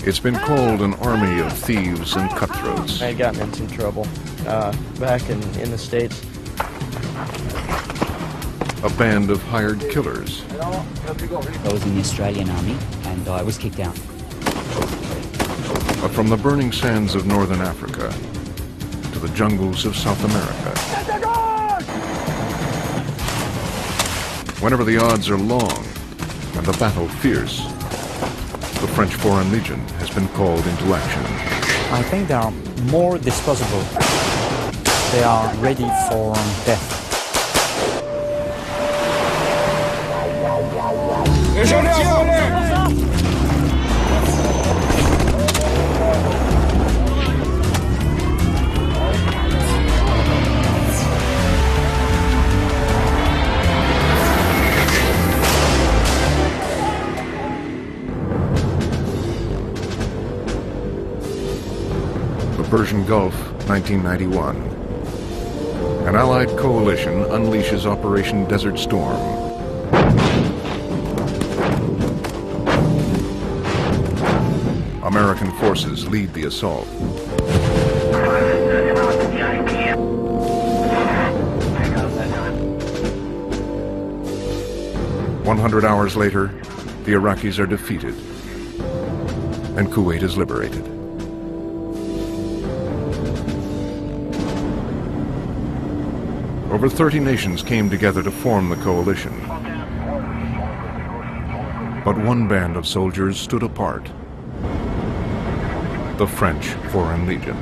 It's been called an army of thieves and cutthroats. I had gotten in some trouble back in the States. A band of hired killers. I was in the Australian Army and I was kicked out. But from the burning sands of northern Africa to the jungles of South America, whenever the odds are long and the battle fierce, the French Foreign Legion has been called into action. I think they are more disposable. They are ready for death. The Persian Gulf, 1991. An Allied coalition unleashes Operation Desert Storm. American forces lead the assault. 100 hours later, the Iraqis are defeated, and Kuwait is liberated. Over 30 nations came together to form the coalition. But one band of soldiers stood apart: the French Foreign Legion.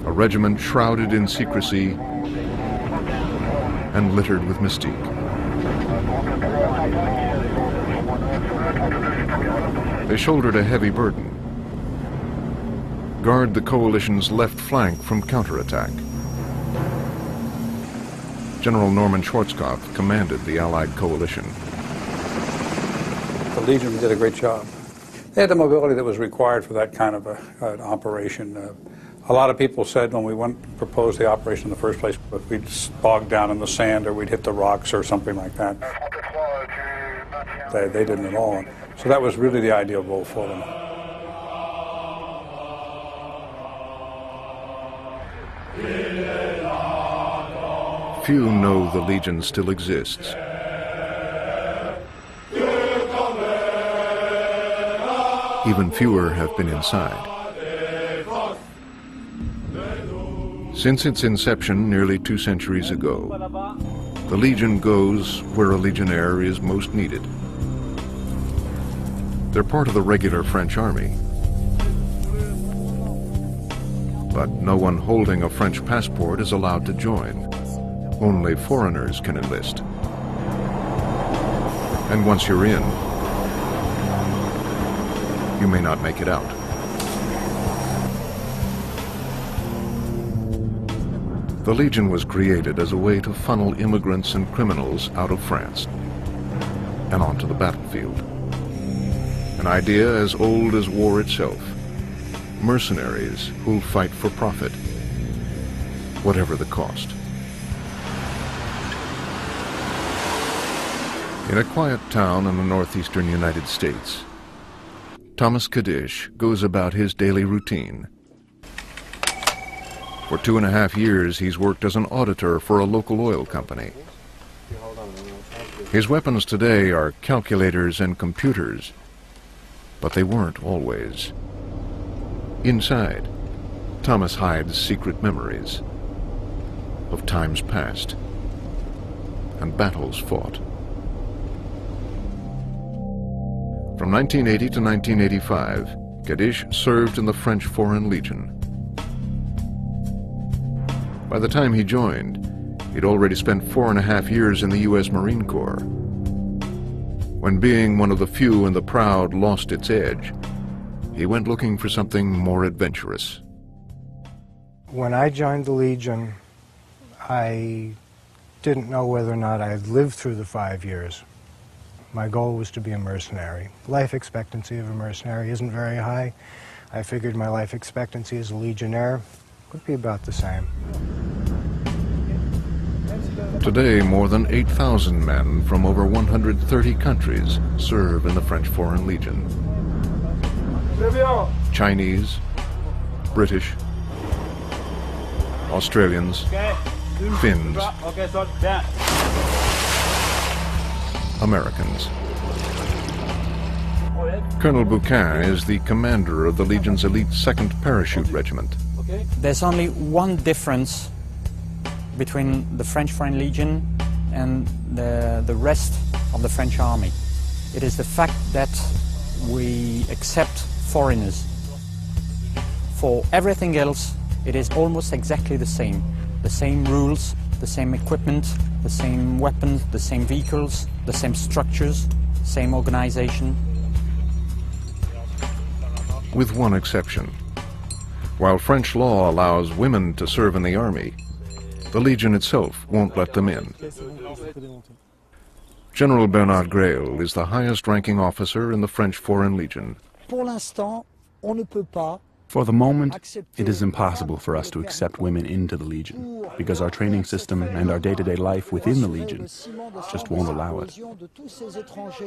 A regiment shrouded in secrecy and littered with mystique. They shouldered a heavy burden: guard the coalition's left flank from counterattack. General Norman Schwarzkopf commanded the Allied coalition. The Legion did a great job. They had the mobility that was required for that kind of an operation. A lot of people said when we proposed the operation in the first place, we'd bog down in the sand or we'd hit the rocks or something like that. They didn't at all. So that was really the ideal role for them. Few know the Legion still exists. Even fewer have been inside. Since its inception nearly 2 centuries ago, the Legion goes where a legionnaire is most needed. They're part of the regular French army. But no one holding a French passport is allowed to join. Only foreigners can enlist. And once you're in, you may not make it out. The Legion was created as a way to funnel immigrants and criminals out of France and onto the battlefield. An idea as old as war itself. Mercenaries who'll fight for profit, whatever the cost. In a quiet town in the northeastern United States, Thomas Kadish goes about his daily routine. For 2.5 years, he's worked as an auditor for a local oil company. His weapons today are calculators and computers, but they weren't always. Inside, Thomas hides secret memories of times past and battles fought. From 1980 to 1985, Kadish served in the French Foreign Legion. By the time he joined, he'd already spent 4.5 years in the U.S. Marine Corps. When being one of the few and the proud lost its edge, he went looking for something more adventurous. When I joined the Legion, I didn't know whether or not I'd lived through the 5 years. My goal was to be a mercenary. Life expectancy of a mercenary isn't very high. I figured my life expectancy as a legionnaire would be about the same. Today, more than 8,000 men from over 130 countries serve in the French Foreign Legion. Chinese, British, Australians, Finns, Americans. Colonel Bouquin is the commander of the Legion's elite 2nd Parachute Regiment. There's only one difference between the French Foreign Legion and the rest of the French Army. It is the fact that we accept foreigners. For everything else, it is almost exactly the same. The same rules, the same equipment, the same weapons, the same vehicles, the same structures, same organization. With one exception. While French law allows women to serve in the army, the Legion itself won't let them in. General Bernard Grail is the highest-ranking officer in the French Foreign Legion. For the moment, it is impossible for us to accept women into the Legion, because our training system and our day-to-day life within the Legion just won't allow it.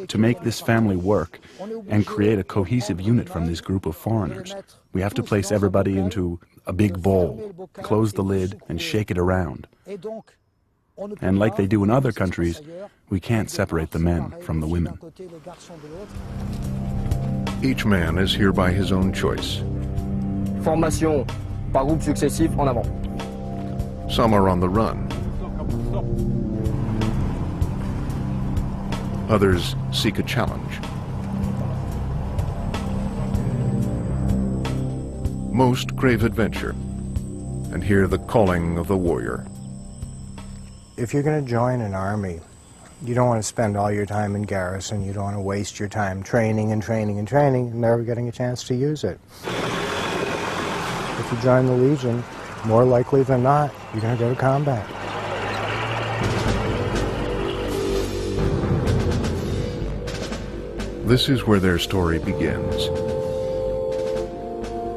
To make this family work and create a cohesive unit from this group of foreigners, we have to place everybody into a big bowl, close the lid, and shake it around. And like they do in other countries, we can't separate the men from the women. Each man is here by his own choice. Formation par groupe successif en avant. Some are on the run. Others seek a challenge. Most crave adventure and hear the calling of the warrior. If you're going to join an army, you don't want to spend all your time in garrison. You don't want to waste your time training and training and training and never getting a chance to use it. If you join the Legion, more likely than not, you're going to go to combat. This is where their story begins.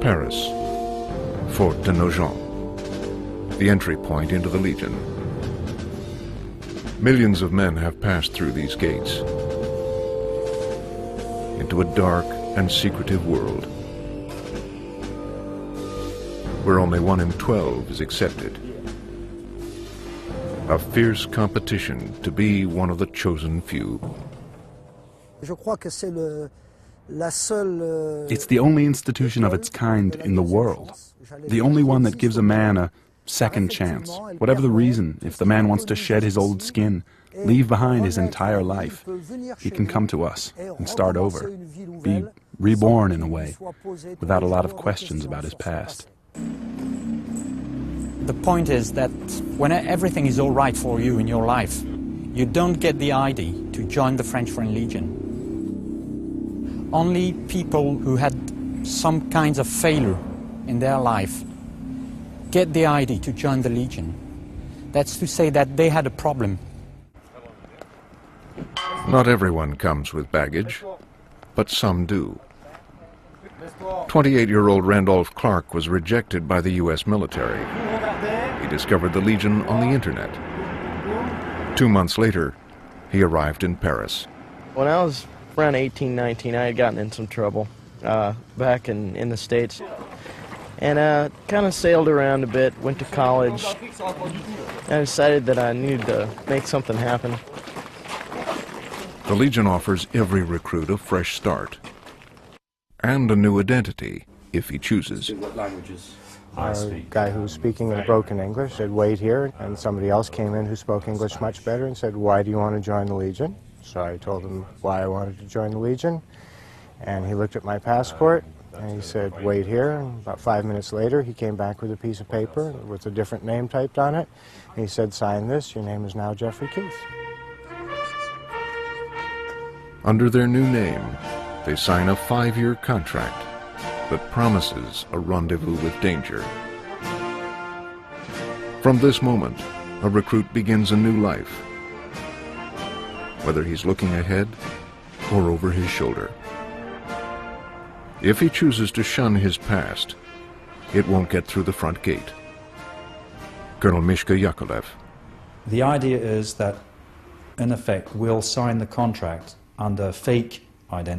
Paris, Fort de Nogent, the entry point into the Legion. Millions of men have passed through these gates into a dark and secretive world where only 1 in 12 is accepted. A fierce competition to be one of the chosen few. It's the only institution of its kind in the world. The only one that gives a man a second chance. Whatever the reason, if the man wants to shed his old skin, leave behind his entire life, he can come to us and start over, be reborn in a way, without a lot of questions about his past. The point is that when everything is all right for you in your life, you don't get the ID to join the French Foreign Legion. Only people who had some kinds of failure in their life get the ID to join the Legion. That's to say that they had a problem. Not everyone comes with baggage, but some do. 28-year-old Randolph Clark was rejected by the U.S. military. He discovered the Legion on the internet. 2 months later, he arrived in Paris. When I was around 18, 19, I had gotten in some trouble back in the States. And kind of sailed around a bit, went to college. I decided that I needed to make something happen. The Legion offers every recruit a fresh start and a new identity if he chooses. What languages? A guy who was speaking in broken English said, wait here, and somebody else came in who spoke English much better and said, why do you want to join the Legion? So I told him why I wanted to join the Legion, and he looked at my passport, and he said, wait here, and about 5 minutes later, he came back with a piece of paper with a different name typed on it, and he said, sign this, your name is now Jeffrey Keith. Under their new name, they sign a 5-year contract that promises a rendezvous with danger. From this moment, a recruit begins a new life, whether he's looking ahead or over his shoulder. If he chooses to shun his past, it won't get through the front gate. Colonel Mishka Yakolev. The idea is that, in effect, we'll sign the contract under fake identity.